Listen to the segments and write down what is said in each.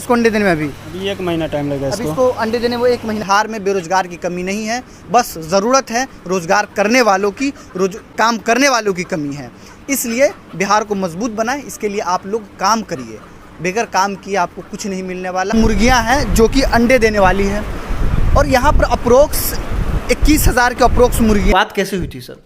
इसको अंडे देने में अभी अभी 1 महीना टाइम लगेगा अभी इसको। इसको अंडे देने में 1 महीना। बिहार में बेरोजगार की कमी नहीं है, बस ज़रूरत है रोजगार करने वालों की, काम करने वालों की कमी है। इसलिए बिहार को मजबूत बनाए, इसके लिए आप लोग काम करिए। बगैर काम किए आपको कुछ नहीं मिलने वाला। मुर्गियां हैं जो कि अंडे देने वाली हैं और यहाँ पर अप्रोक्स 21,000 के अप्रोक्स मुर्गियां। बात कैसे हुई थी सर?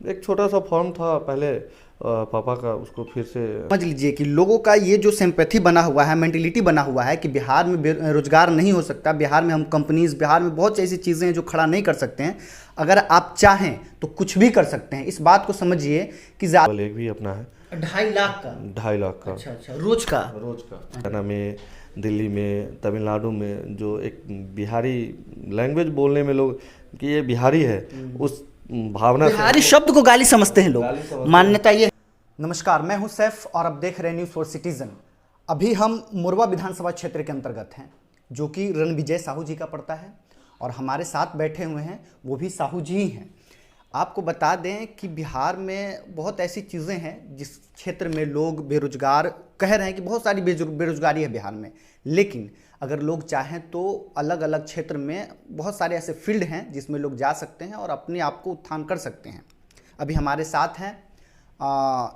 एक छोटा सा फॉर्म था पहले पापा का, उसको फिर से समझ लीजिए कि लोगों का ये जो सिंपैथी बना हुआ है, मेंटेलिटी बना हुआ है कि बिहार में रोजगार नहीं हो सकता, बिहार में हम कंपनीज, बिहार में बहुत सी ऐसी चीज़ें हैं जो खड़ा नहीं कर सकते हैं। अगर आप चाहें तो कुछ भी कर सकते हैं। इस बात को समझिए कि एक भी अपना है 2.5 लाख का 2.5 लाख का। अच्छा, रोज का हरियाणा में, दिल्ली में, तमिलनाडु में जो एक बिहारी लैंग्वेज बोलने में लोग कि ये बिहारी है, उस भावना से बिहारी शब्द को गाली समझते हैं लोग, मान्यता ये। नमस्कार, मैं हूं सैफ और आप देख रहे हैं न्यूज़ फॉर सिटीजन। अभी हम मोरवा विधानसभा क्षेत्र के अंतर्गत हैं, जो कि रणविजय साहू जी का पड़ता है और हमारे साथ बैठे हुए हैं वो भी साहू जी ही हैं। आपको बता दें कि बिहार में बहुत ऐसी चीज़ें हैं जिस क्षेत्र में लोग बेरोजगार कह रहे हैं कि बहुत सारी बेरोजगारी है बिहार में, लेकिन अगर लोग चाहें तो अलग अलग क्षेत्र में बहुत सारे ऐसे फील्ड हैं जिसमें लोग जा सकते हैं और अपने आप को उत्थान कर सकते हैं। अभी हमारे साथ हैं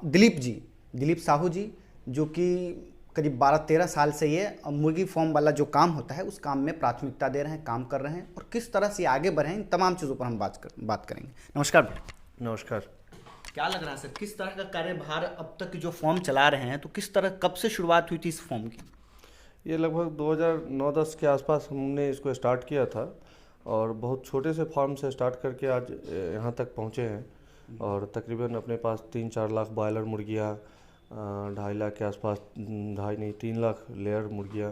दिलीप साहू जी, जो कि करीब 12-13 साल से ये मुर्गी फार्म वाला जो काम होता है उस काम में प्राथमिकता दे रहे हैं, काम कर रहे हैं और किस तरह से आगे बढ़े इन तमाम चीज़ों पर हम बात करेंगे। नमस्कार। नमस्कार। क्या लग रहा है सर, किस तरह का कार्यभार अब तक जो फॉर्म चला रहे हैं, तो किस तरह, कब से शुरुआत हुई थी इस फॉर्म की? ये लगभग 2009-10 के आसपास हमने इसको स्टार्ट किया था और बहुत छोटे से फॉर्म से स्टार्ट करके आज यहाँ तक पहुँचे हैं और तकरीबन अपने पास 3-4 लाख बॉयलर मुर्गियाँ, 2.5 लाख के आसपास, 3 लाख लेयर मुर्गियाँ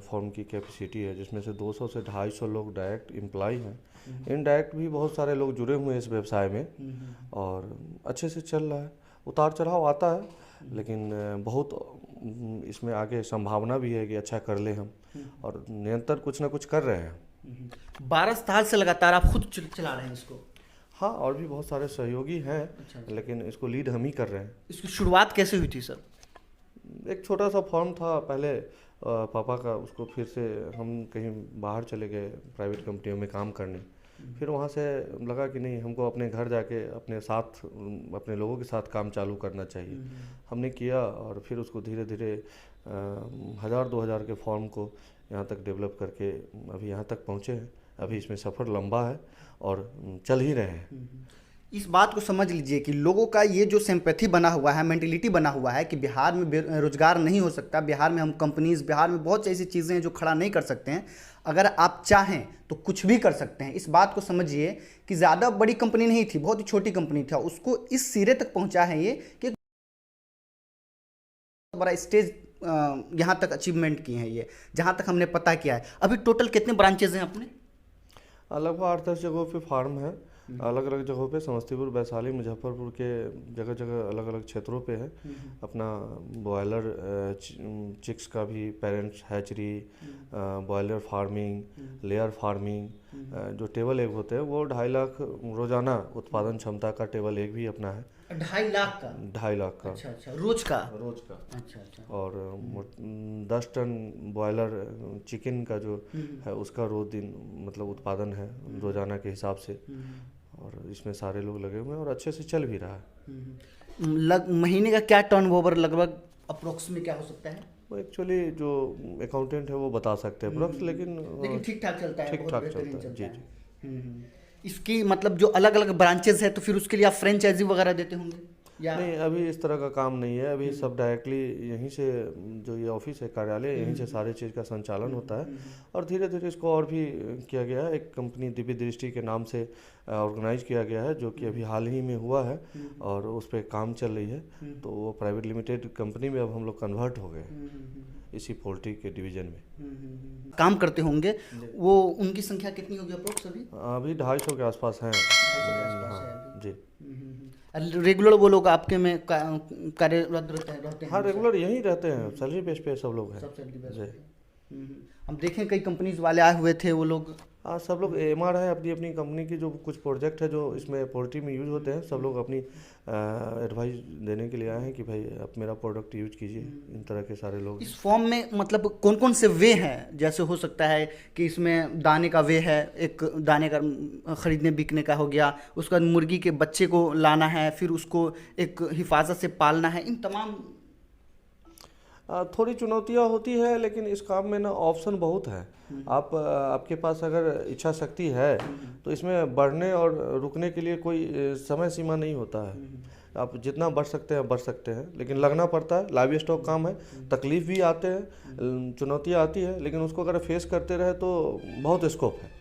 फॉर्म की कैपेसिटी है, जिसमें से 200 से 250 लोग डायरेक्ट एम्प्लॉय हैं। इनडायरेक्ट भी बहुत सारे लोग जुड़े हुए हैं इस व्यवसाय में और अच्छे से चल रहा है। उतार चढ़ाव आता है, लेकिन बहुत इसमें आगे संभावना भी है कि अच्छा कर ले हम, और निरंतर कुछ ना कुछ कर रहे हैं। 12 साल से लगातार आप खुद चला रहे हैं इसको? हाँ, और भी बहुत सारे सहयोगी हैं। अच्छा। लेकिन इसको लीड हम ही कर रहे हैं। इसकी शुरुआत कैसे हुई थी सर? एक छोटा सा फॉर्म था पहले पापा का, उसको फिर से हम कहीं बाहर चले गए प्राइवेट कंपनियों में काम करने, फिर वहाँ से लगा कि नहीं, हमको अपने घर जाके अपने साथ, अपने लोगों के साथ काम चालू करना चाहिए। हमने किया और फिर उसको धीरे धीरे 1000-2000 के फॉर्म को यहाँ तक डेवलप करके अभी यहाँ तक पहुँचे हैं। अभी इसमें सफ़र लंबा है और चल ही रहे हैं। इस बात को समझ लीजिए कि लोगों का ये जो सिंपैथी बना हुआ है, मेंटेलिटी बना हुआ है कि बिहार में रोजगार नहीं हो सकता, बिहार में हम कंपनीज, बिहार में बहुत सी ऐसी चीज़ें हैं जो खड़ा नहीं कर सकते हैं। अगर आप चाहें तो कुछ भी कर सकते हैं। इस बात को समझिए कि ज़्यादा बड़ी कंपनी नहीं थी, बहुत ही छोटी कंपनी था, उसको इस सिरे तक पहुँचा है ये कि बड़ा स्टेज यहाँ तक अचीवमेंट किए हैं ये, जहाँ तक हमने पता किया है। अभी टोटल कितने ब्रांचेज हैं अपने? लगभग 8-10 जगहों पे फार्म है, अलग अलग जगहों पे, समस्तीपुर, वैशाली, मुजफ्फरपुर के जगह जगह अलग अलग क्षेत्रों पे है। अपना बॉयलर चिक्स का भी parents hatchery, boiler farming, layer farming, जो टेबल एग होते हैं वो 2.5 लाख रोजाना उत्पादन क्षमता का टेबल एग भी अपना है। 2.5 लाख का? 2.5 लाख का। अच्छा, रोज का? अच्छा। और 10 टन बॉयलर चिकन का जो है उसका रोज दिन मतलब उत्पादन है रोजाना के हिसाब से, और इसमें सारे लोग लगे हुए हैं और अच्छे से चल भी रहा है। महीने का क्या टर्नओवर लगभग अप्रोक्स में क्या हो सकता है? वो एक्चुअली जो अकाउंटेंट है वो बता सकते हैं अप्रोक्स, लेकिन ठीक ठाक चलता है, ठीक ठाक चलता है। जी। इसकी मतलब जो अलग अलग ब्रांचेस है तो फिर उसके लिए आप फ्रेंचाइजी वगैरह देते होंगे या नहीं? अभी इस तरह का काम नहीं है। अभी सब डायरेक्टली यहीं से, जो ये ऑफिस है, कार्यालय, यहीं से सारे चीज़ का संचालन होता है और धीरे धीरे इसको और भी किया गया है। एक कंपनी दिव्य दृष्टि के नाम से ऑर्गेनाइज किया गया है, जो कि अभी हाल ही में हुआ है और उस पर काम चल रही है। तो वो प्राइवेट लिमिटेड कंपनी में अब हम लोग कन्वर्ट हो गए इसी पोल्ट्री के डिवीजन में। काम करते होंगे वो, उनकी संख्या कितनी होगी अप्रोक्स? अभी 250 के आसपास हैं। हाँ जी। रेगुलर वो लोग आपके में कार्यरत रहते हैं? हाँ, रेगुलर यहीं रहते हैं, सैलरी बेस पे सब लोग हैं। सब सैलरी बेस जी। हम देखें कई कंपनीज वाले आए हुए थे, वो लोग हाँ, सब लोग एमआर है अपनी अपनी कंपनी की, जो कुछ प्रोजेक्ट है जो इसमें पोल्ट्री में यूज होते हैं, सब लोग अपनी एडवाइस देने के लिए आए हैं कि भाई आप मेरा प्रोडक्ट यूज कीजिए। इन तरह के सारे लोग इस फॉर्म में मतलब कौन कौन से वे हैं? जैसे हो सकता है कि इसमें दाने का वे है, एक दाने का खरीदने बिकने का हो गया, उसके बाद मुर्गी के बच्चे को लाना है, फिर उसको एक हिफाजत से पालना है, इन तमाम थोड़ी चुनौतियाँ होती है, लेकिन इस काम में ना ऑप्शन बहुत है। आप आपके पास अगर इच्छा शक्ति है तो इसमें बढ़ने और रुकने के लिए कोई समय सीमा नहीं होता है। आप जितना बढ़ सकते हैं बढ़ सकते हैं, लेकिन लगना पड़ता है। लाइव स्टॉक काम है, तकलीफ भी आते हैं, चुनौतियाँ आती है, लेकिन उसको अगर फेस करते रहे तो बहुत स्कोप है।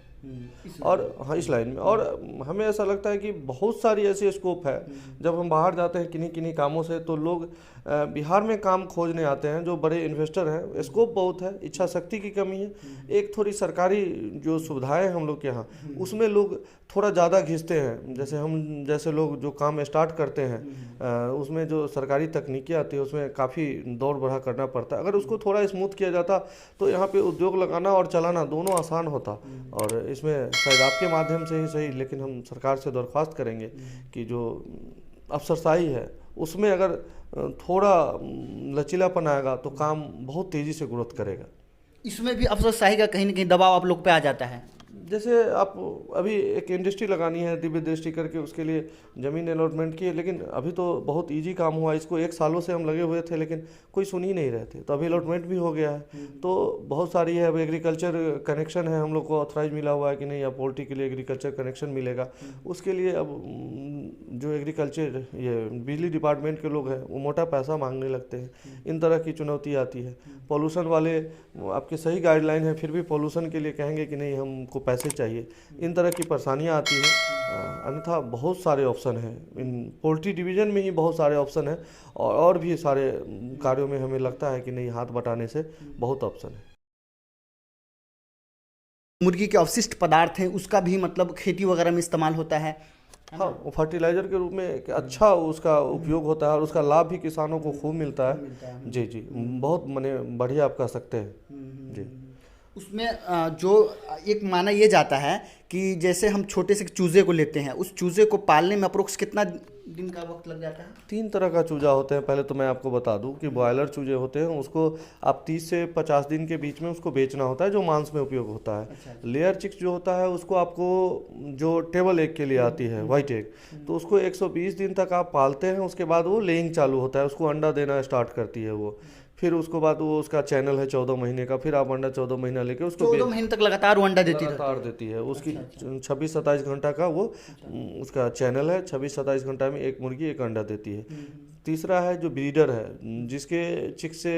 और हाँ, इस लाइन में और हमें ऐसा लगता है कि बहुत सारी ऐसी स्कोप है। जब हम बाहर जाते हैं किन्हीं किन्हीं कामों से, तो लोग बिहार में काम खोजने आते हैं, जो बड़े इन्वेस्टर हैं। स्कोप बहुत है, इच्छा शक्ति की कमी है। एक थोड़ी सरकारी जो सुविधाएं हैं हम लोग के यहाँ, उसमें लोग थोड़ा ज़्यादा घिसते हैं। जैसे हम जैसे लोग जो काम स्टार्ट करते हैं, उसमें जो सरकारी तकनीकी आती है उसमें काफ़ी दौड़ बढ़ा करना पड़ता है। अगर उसको थोड़ा स्मूथ किया जाता तो यहाँ पे उद्योग लगाना और चलाना दोनों आसान होता। और इसमें शायद आपके माध्यम से ही सही, लेकिन हम सरकार से दरख्वास्त करेंगे कि जो अफसरशाही है उसमें अगर थोड़ा लचीलापन आएगा तो काम बहुत तेज़ी से ग्रोथ करेगा। इसमें भी अफसरशाही का कहीं ना कहीं दबाव आप लोग पे आ जाता है। जैसे आप अभी एक इंडस्ट्री लगानी है दिव्य दृष्टि करके, उसके लिए ज़मीन अलॉटमेंट की है, लेकिन अभी तो बहुत इजी काम हुआ। इसको 1 सालों से हम लगे हुए थे, लेकिन कोई सुन ही नहीं रहे थे, तो अभी अलॉटमेंट भी हो गया है। तो बहुत सारी है। अब एग्रीकल्चर कनेक्शन है, हम लोग को ऑथराइज मिला हुआ है कि नहीं, अब पोल्ट्री के लिए एग्रीकल्चर कनेक्शन मिलेगा। उसके लिए अब जो एग्रीकल्चर ये बिजली डिपार्टमेंट के लोग हैं वो मोटा पैसा मांगने लगते हैं। इन तरह की चुनौती आती है। पॉल्यूशन वाले आपके सही गाइडलाइन है, फिर भी पॉल्यूशन के लिए कहेंगे कि नहीं हमको पैसे चाहिए। इन तरह की परेशानियां आती हैं। अन्यथा बहुत सारे ऑप्शन हैं, इन पोल्ट्री डिवीज़न में ही बहुत सारे ऑप्शन हैं, और भी सारे कार्यों में हमें लगता है कि नहीं, हाथ बटाने से बहुत ऑप्शन है। मुर्गी के अवशिष्ट पदार्थ हैं, उसका भी मतलब खेती वगैरह में इस्तेमाल होता है। हाँ, फर्टिलाइजर के रूप में एक अच्छा उसका उपयोग होता है, और उसका लाभ भी किसानों को खूब मिलता है। जी जी, बहुत माने बढ़िया आप कह सकते हैं जी। उसमें जो एक माना ये जाता है कि जैसे हम छोटे से चूजे को लेते हैं, उस चूजे को पालने में अप्रोक्स कितना दिन का वक्त लग जाता है? 3 तरह का चूजा होते हैं। पहले तो मैं आपको बता दूं कि ब्रॉयलर चूजे होते हैं, उसको आप 30 से 50 दिन के बीच में उसको बेचना होता है, जो मांस में उपयोग होता है। अच्छा। लेयर चिक्स जो होता है उसको आपको जो टेबल एग के लिए आती है, वाइट एग, तो उसको 120 दिन तक आप पालते हैं। उसके बाद वो लेइंग चालू होता है, उसको अंडा देना स्टार्ट करती है वो। फिर उसको बाद वो उसका चैनल है 14 महीने का, फिर आप अंडा 14 महीना लेके उसको 14 महीने तक लगातार वो अंडा देती है? लगातार देती है। उसकी 26-27 घंटा का वो उसका चैनल है। 26-27 घंटा में एक मुर्गी एक अंडा देती है। तीसरा है जो ब्रीडर है, जिसके चिक से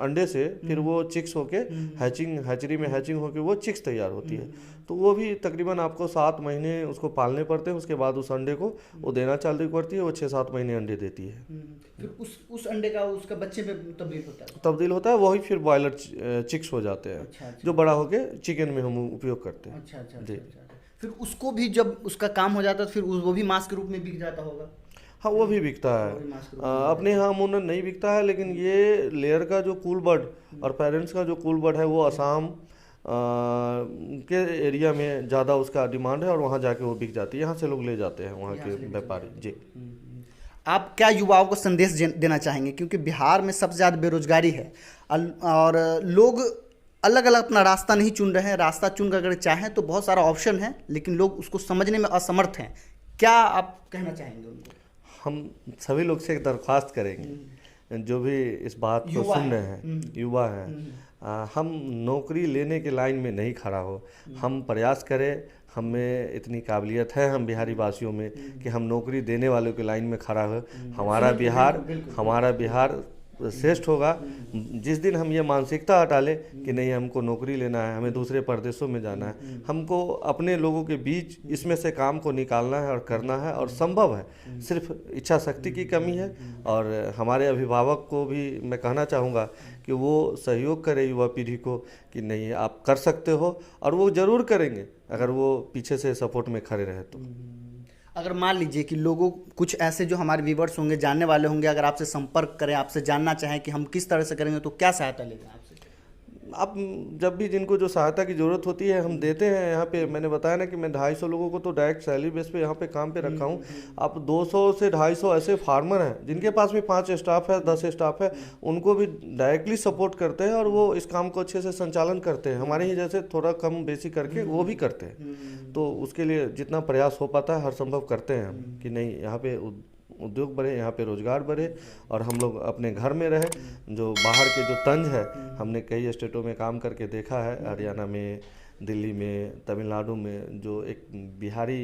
अंडे से फिर वो चिक्स होके हैचरी में हैचिंग होके वो चिक्स तैयार होती है। तो वो भी तकरीबन आपको 7 महीने उसको पालने पड़ते हैं। उसके बाद उस अंडे को वो देना चालू करती है। वो 6-7 महीने अंडे देती है। फिर उस अंडे का उसका बच्चे में तब्दील होता है, वही फिर बॉयलर चिक्स हो जाते हैं। अच्छा। जो बड़ा होके चिकन में हम उपयोग करते हैं। अच्छा। जी। फिर उसको भी जब उसका काम हो जाता है फिर वो भी मांस के रूप में बिक जाता होगा? हाँ, वो भी बिकता है। अपने यहाँ अमूमन नहीं बिकता है, लेकिन ये लेयर का जो कूल बर्ड और पेरेंट्स का जो कूल बर्ड है वो असम के एरिया में ज़्यादा उसका डिमांड है, और वहाँ जाके वो बिक जाती है। यहाँ से लोग ले जाते हैं, वहाँ के व्यापारी। जी। आप क्या युवाओं को संदेश देना चाहेंगे? क्योंकि बिहार में सबसे ज़्यादा बेरोजगारी है और लोग अलग अलग अपना रास्ता नहीं चुन रहे हैं। रास्ता चुन कर अगर चाहें तो बहुत सारा ऑप्शन है, लेकिन लोग उसको समझने में असमर्थ हैं। क्या आप कहना चाहेंगे उनको? हम सभी लोग से एक दरख्वास्त करेंगे, जो भी इस बात को सुन रहे हैं, युवा हैं, हम नौकरी लेने के लाइन में नहीं खड़ा हो। हम प्रयास करें, हमें इतनी काबिलियत है हम बिहारी वासियों में कि हम नौकरी देने वालों के लाइन में खड़ा हो। हमारा बिहार श्रेष्ठ होगा जिस दिन हम ये मानसिकता हटा ले कि नहीं हमको नौकरी लेना है, हमें दूसरे प्रदेशों में जाना है। हमको अपने लोगों के बीच इसमें से काम को निकालना है और करना है, और संभव है। सिर्फ इच्छा शक्ति की कमी है। और हमारे अभिभावक को भी मैं कहना चाहूँगा कि वो सहयोग करें युवा पीढ़ी को कि नहीं आप कर सकते हो, और वो ज़रूर करेंगे अगर वो पीछे से सपोर्ट में खड़े रहे तो। अगर मान लीजिए कि लोगों कुछ ऐसे जो हमारे व्यूवर्स होंगे, जानने वाले होंगे, अगर आपसे संपर्क करें, आपसे जानना चाहें कि हम किस तरह से करेंगे, तो क्या सहायता लेंगे आपसे? आप जब भी जिनको जो सहायता की ज़रूरत होती है हम देते हैं। यहाँ पे मैंने बताया ना कि मैं 250 लोगों को तो डायरेक्ट सैलरी बेस पे यहाँ पे काम पे रखा हूँ। आप 200 से 250 ऐसे फार्मर हैं जिनके पास भी 5 स्टाफ है, 10 स्टाफ है, उनको भी डायरेक्टली सपोर्ट करते हैं और वो इस काम को अच्छे से संचालन करते हैं। हमारे ही जैसे थोड़ा कम बेसी करके वो भी करते हैं। तो उसके लिए जितना प्रयास हो पाता है हर संभव करते हैं हम कि नहीं यहाँ पे उद्योग बढ़े, यहाँ पे रोजगार बढ़े और हम लोग अपने घर में रहे। जो बाहर के जो तंज है, हमने कई स्टेटों में काम करके देखा है, हरियाणा में, दिल्ली में, तमिलनाडु में, जो एक बिहारी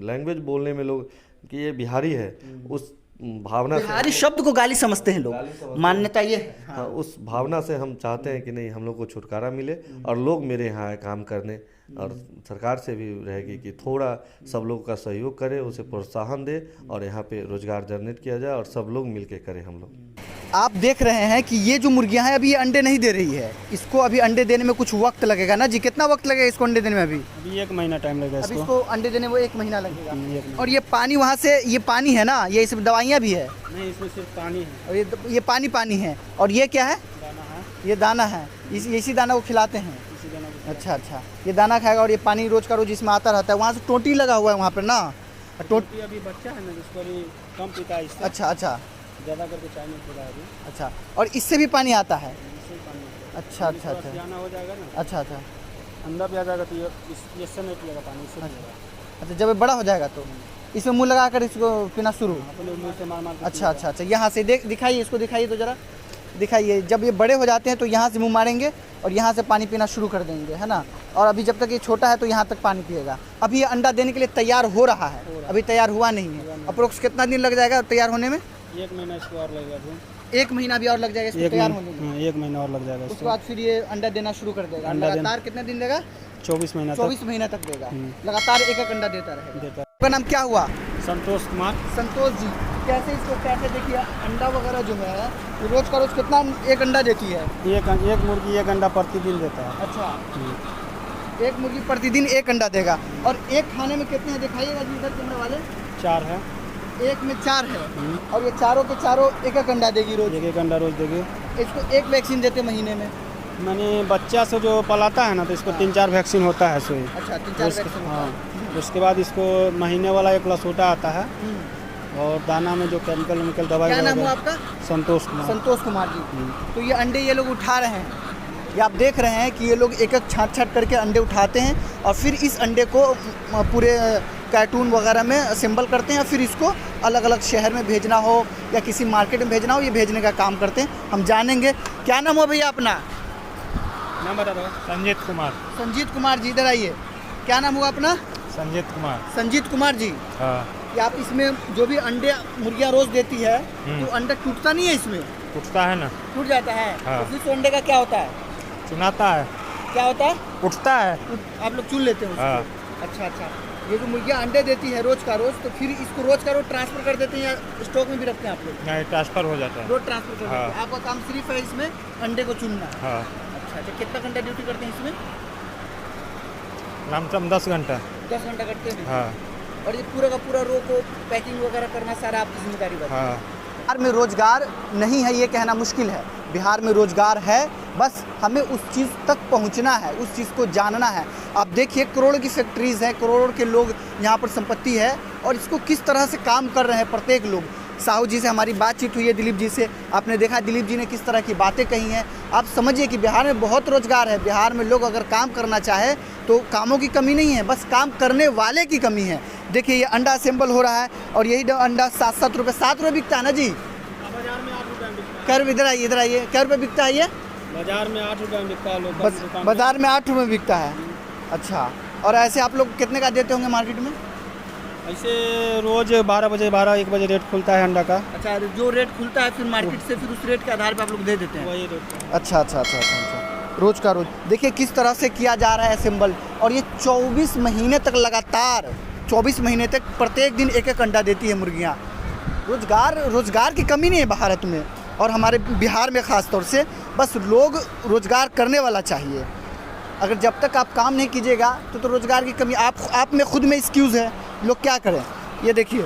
लैंग्वेज बोलने में लोग कि ये बिहारी है, उस भावना से, बिहारी शब्द को गाली समझते हैं लोग, मान्यता ये है। हाँ, उस भावना से हम चाहते हैं कि नहीं हम लोग को छुटकारा मिले और लोग मेरे यहाँ आए काम करने। और सरकार से भी रहेगी कि थोड़ा सब लोग का सहयोग करे, उसे प्रोत्साहन दे और यहाँ पे रोजगार जनरेट किया जाए और सब लोग मिलके करें हम लोग। आप देख रहे हैं कि ये जो मुर्गियां हैं अभी ये अंडे नहीं दे रही है, इसको अभी अंडे देने में कुछ वक्त लगेगा ना जी? कितना वक्त लगेगा इसको अंडे देने में? अभी 1 महीना टाइम लगेगा अभी इसको अंडे देने में 1 महीना लगेगा। और ये पानी वहाँ से, ये पानी है ना, ये इसमें दवाइयाँ भी है? नहीं, इसमें सिर्फ पानी है। और ये पानी है। और ये क्या है? दाना है। ये दाना है, इसी दाना को खिलाते हैं। इसी दाना को अच्छा, ये दाना खाएगा और ये पानी रोज का रोज इसमें आता रहता है। वहाँ से टोटी लगा हुआ है वहाँ पर ना, टोटी अभी बच्चा है ना जिसको अभी कम पीता है इससे। अच्छा, ज़्यादा करके चाय में पीता है अभी। अच्छा, और इससे भी पानी आता है? इससे पानी आता है। अच्छा, सियाना हो जाएगा ना, अच्छा, अंदर भी आ जाएगा तो इससे नहीं पिएगा पानी, इससे पिएगा। अच्छा, जब ये बड़ा हो जाएगा तो इसमें मुँह लगा कर इसको पीना शुरू? अपने मुँह से मार के अच्छा, यहाँ से दिखाइए, इसको दिखाइए तो ज़रा दिखाइए। जब ये बड़े हो जाते हैं तो यहाँ से मुँह मारेंगे और यहाँ से पानी पीना शुरू कर देंगे, है ना? और अभी जब तक ये छोटा है तो यहाँ तक पानी पिएगा। अभी ये अंडा देने के लिए तैयार हो रहा है, अभी तैयार हुआ नहीं है। अप्रोक्स कितना दिन लग जाएगा तैयार होने में? 1 महीना इसको और लगेगा। 1 महीना भी और लग जाएगा इसको तैयार होने में? 1 महीना और लग जाएगा। उसके बाद फिर ये अंडा देना शुरू कर देगा। लगातार कितने दिन देगा? 24 महीना 24 महीना तक देगा, लगातार एक अंडा देता रहेगा। आपका नाम क्या हुआ? संतोष कुमार। संतोष जी, कैसे देखिए अंडा वगैरह जो है रोज का रोज कितना एक अंडा देती है? एक मुर्गी 1 अंडा प्रतिदिन देता है। अच्छा, एक मुर्गी प्रतिदिन 1 अंडा देगा। और एक खाने में कितने हैं दिखाइएगा जी इधर कैमरे वाले? 4 है। एक में 4 है और ये चारों के चारों एक अंडा देगी रोज? 1 अंडा रोज देगी। इसको 1 वैक्सीन देते महीने में? मैंने बच्चा से जो पलाता है ना तो इसको 3-4 वैक्सीन होता है सोई। अच्छा, 3-4 वैक्सीन। हाँ, उसके बाद इसको महीने वाला 1 लसोटा आता है और दाना में जो केमिकल दवाई। क्या नाम हुआ आपका? संतोष कुमार। संतोष कुमार जी। तो ये अंडे ये लोग उठा रहे हैं, ये आप देख रहे हैं कि ये लोग एक छाँट करके अंडे उठाते हैं और फिर इस अंडे को पूरे कार्टून वगैरह में असेंबल करते हैं। फिर इसको अलग अलग शहर में भेजना हो या किसी मार्केट में भेजना हो, ये भेजने का काम करते हैं। हम जानेंगे। क्या नाम हो भैया अपना? नाम बता दो। संजीत कुमार। संजीत कुमार जी, इधर आइए। क्या नाम हुआ अपना? संजीत कुमार। संजीत कुमार जी, हाँ। कि आप इसमें जो भी अंडे मुर्गियाँ रोज देती है तो अंडा टूटता नहीं है इसमें? उठता है ना। टूट जाता है। हाँ। तो फिर अंडे का क्या होता है? चुनाता है। क्या होता है? उठता है। आप लोग चुन लेते हैं उसको? हाँ। अच्छा, ये जो मुर्गियाँ अंडे देती है रोज का रोज, तो फिर इसको रोज का रोज ट्रांसफर कर देते हैं या स्टॉक में भी रखते हैं आप लोग? नहीं, ट्रांसफर हो जाता है। रोज ट्रांसफर कर देते हैं। आपका काम सिर्फ है इसमें अंडे को चुनना? हाँ। अच्छा, कितना घंटा ड्यूटी करते हैं इसमें? लमसम 10 घंटा। 10 घंटा करते हैं? हाँ। और ये पूरा का पूरा रो को पैकिंग वगैरह करना सारा आपकी जिम्मेदारी है? हाँ। बिहार में रोजगार नहीं है ये कहना मुश्किल है। बिहार में रोजगार है, बस हमें उस चीज़ तक पहुंचना है, उस चीज़ को जानना है। आप देखिए करोड़ों की फैक्ट्रीज़ हैं, करोड़ों के लोग यहाँ पर संपत्ति है और इसको किस तरह से काम कर रहे हैं प्रत्येक लोग। साहू जी से हमारी बातचीत हुई है, दिलीप जी से, आपने देखा दिलीप जी ने किस तरह की बातें कही हैं। आप समझिए कि बिहार में बहुत रोजगार है। बिहार में लोग अगर काम करना चाहे तो कामों की कमी नहीं है, बस काम करने वाले की कमी है। देखिए ये अंडा असेंबल हो रहा है और यही अंडा 7 रुपये 7 रुपये बिकता है ना जी? बाजार में 8 रुपये बिकता है। क्या रुपये? इधर आइए, क्या रुपये बिकता है ये? बाजार में 8 रुपये बिकता है। लोग बाजार में 8 रुपये बिकता है। अच्छा, और ऐसे आप लोग कितने का देते होंगे मार्केट में? ऐसे रोज 12-1 बजे रेट खुलता है अंडा का। अच्छा, जो रेट खुलता है फिर मार्केट से फिर उस रेट के आधार पे आप लोग दे देते हैं? वही रेट। अच्छा, रोज का रोज। देखिए किस तरह से किया जा रहा है असेंबल, और ये 24 महीने तक लगातार 24 महीने तक प्रत्येक दिन 1 अंडा देती है मुर्गियाँ। रोजगार की कमी नहीं है भारत में और हमारे बिहार में ख़ास तौर से। बस लोग रोजगार करने वाला चाहिए। अगर जब तक आप काम नहीं कीजिएगा तो रोजगार की कमी आप में खुद में एक्सक्यूज़ है। लोग क्या करें? ये देखिए